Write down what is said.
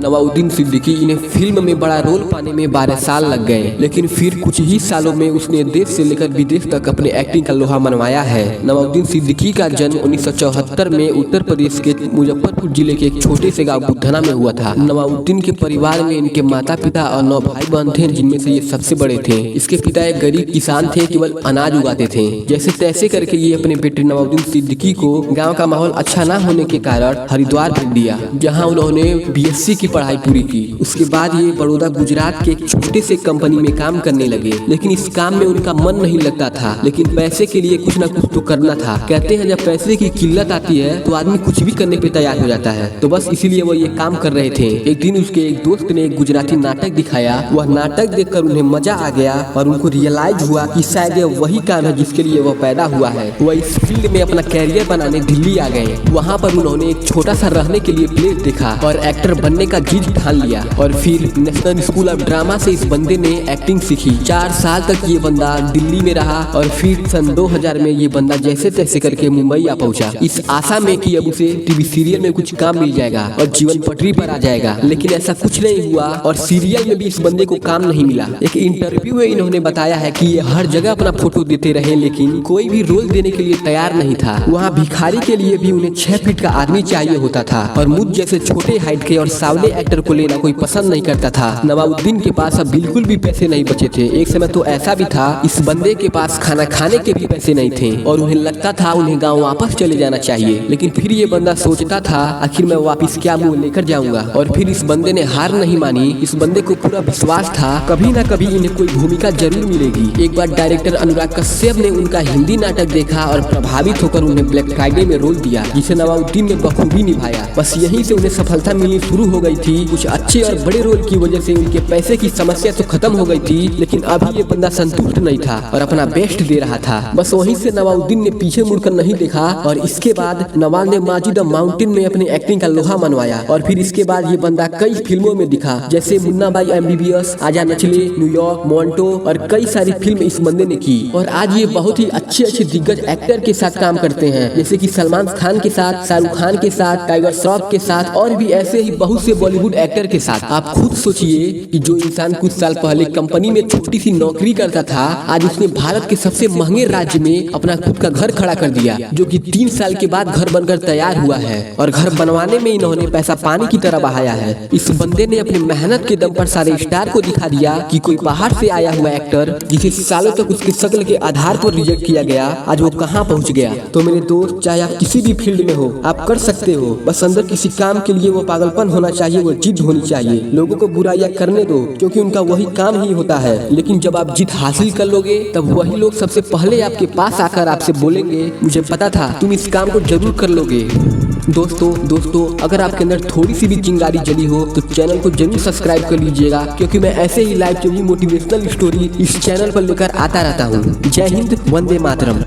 नवाजुद्दीन सिद्दीकी इन्हें फिल्म में बड़ा रोल पाने में 12 साल लग गए, लेकिन फिर कुछ ही सालों में उसने देश से लेकर विदेश तक अपने एक्टिंग का लोहा मनवाया है। नवाजुद्दीन सिद्दीकी का जन्म 1974 में उत्तर प्रदेश के मुजफ्फरपुर जिले के एक छोटे से गाँव बुद्धना में हुआ था। नवाजुद्दीन के परिवार में इनके माता पिता और 9 भाई बहन थे, जिनमें से ये सबसे बड़े थे। इसके पिता एक गरीब किसान थे, केवल अनाज उगाते थे। जैसे तैसे करके ये अपने बेटे नवाजुद्दीन सिद्दीकी को गाँव का माहौल अच्छा न होने के कारण हरिद्वार भेज दिया, जहाँ उन्होंने BSc की पढ़ाई पूरी की। उसके बाद ये बड़ौदा गुजरात के एक छोटे से कंपनी में काम करने लगे, लेकिन इस काम में उनका मन नहीं लगता था। लेकिन पैसे के लिए कुछ न कुछ तो करना था। कहते हैं जब पैसे की किल्लत आती है तो आदमी कुछ भी करने पे तैयार हो जाता है। तो बस इसीलिए वो ये काम कर रहे थे। एक दिन उसके एक दोस्त ने एक गुजराती नाटक दिखाया। वह नाटक देखकर उन्हें मजा आ गया और उनको रियलाइज हुआ कि शायद यह वही काम है जिसके लिए वह पैदा हुआ है। वह इस फील्ड में अपना कैरियर बनाने दिल्ली आ गए। वहाँ पर उन्होंने एक छोटा सा रहने के लिए प्लेस देखा और एक्टर बनने का जिद ठान लिया। और फिर नेशनल स्कूल ऑफ ड्रामा से इस बंदे ने एक्टिंग सीखी। 4 साल तक ये बंदा दिल्ली में रहा और फिर सन 2000 में ये बंदा जैसे तैसे करके मुंबई आ पहुंचा, इस आशा में कि अब उसे टीवी सीरियल में कुछ काम मिल जाएगा और जीवन पटरी पर आ जाएगा। लेकिन ऐसा कुछ नहीं हुआ और सीरियल में भी इस बंदे को काम नहीं मिला। एक इंटरव्यू में इन्होंने बताया है कि ये हर जगह अपना फोटो देते रहे, लेकिन कोई भी रोल देने के लिए तैयार नहीं था। वहाँ भिखारी के लिए भी उन्हें 6 फीट का आदमी चाहिए होता था और मुझ जैसे छोटे हाइट के और सावले एक्टर को लेना कोई पसंद नहीं करता था। नवाजुद्दीन के पास अब बिल्कुल भी पैसे नहीं बचे थे। एक समय तो ऐसा भी था इस बंदे के पास खाना खाने के भी पैसे नहीं थे और उन्हें लगता था उन्हें गाँव वापस चले जाना चाहिए। लेकिन फिर ये बंदा सोचता था आखिर मैं वापिस क्या मुँह लेकर जाऊंगा। और फिर इस बंदे ने हार नहीं मानी। इस बंदे को पूरा विश्वास था कभी न कभी इन्हें कोई भूमिका जरूर मिलेगी। एक बार डायरेक्टर अनुराग कश्यप ने उनका हिंदी नाटक देखा और प्रभावित होकर उन्हें ब्लैक फ्राइडे में रोल दिया, जिसे नवाजुद्दीन ने बखूबी निभाया। बस यहीं से उन्हें सफलता मिलनी शुरू हो गई थी। कुछ अच्छे और बड़े रोल की वजह से उनके पैसे की समस्या तो खत्म हो गई थी, लेकिन अभी ये बंदा संतुष्ट नहीं था और अपना बेस्ट दे रहा था। बस वहीं से नवाजुद्दीन ने पीछे मुड़कर नहीं देखा और इसके बाद नवाज ने माजी द माउंटेन में अपनी एक्टिंग का लोहा मनवाया। और फिर इसके बाद ये बंदा कई फिल्मों में दिखा, जैसे मुन्ना भाई MBBS, आजा नचले, न्यूयॉर्क, मोंटो और कई सारी फिल्म इस बंदे ने की। और आज ये बहुत ही अच्छे दिग्गज एक्टर के साथ काम करते हैं, जैसे कि सलमान खान के साथ, शाहरुख खान के साथ, टाइगर श्रॉफ के साथ और भी ऐसे ही बहुत से बॉलीवुड एक्टर के साथ। आप खुद सोचिए कि जो इंसान कुछ साल पहले कंपनी में छोटी सी नौकरी करता था, आज उसने भारत के सबसे महंगे राज्य में अपना खुद का घर खड़ा कर दिया, जो कि 3 साल के बाद घर बनकर तैयार हुआ है। और घर बनवाने में इन्होंने पैसा पानी की तरह बहाया है। इस बंदे ने अपनी मेहनत के दम पर सारे स्टार को दिखा दिया कि कोई बाहर से आया हुआ एक्टर, जिसे सालों तक उसकी शक्ल के आधार पर रिजेक्ट किया गया, आज वो कहाँ पहुँच गया। तो मेरे दोस्त, चाहे आप किसी भी फील्ड में हो, आप कर सकते हो। बस अंदर किसी काम के लिए वो पागलपन होना चाहिए, वो जिद होनी चाहिए। लोगों को बुराइयां करने दो, क्योंकि उनका वही काम ही होता है। लेकिन जब आप जिद हासिल कर लोगे, तब वही लोग सबसे पहले आपके पास आकर आपसे बोलेंगे मुझे पता था तुम इस काम को जरूर कर लोगे। दोस्तों अगर आपके अंदर थोड़ी सी भी चिंगारी जली हो तो चैनल को जरूर सब्सक्राइब कर लीजिएगा, क्योंकि मैं ऐसे ही लाइव मोटिवेशनल स्टोरी इस चैनल पर लेकर आता रहता हूँ। जय हिंद, वंदे मातरम।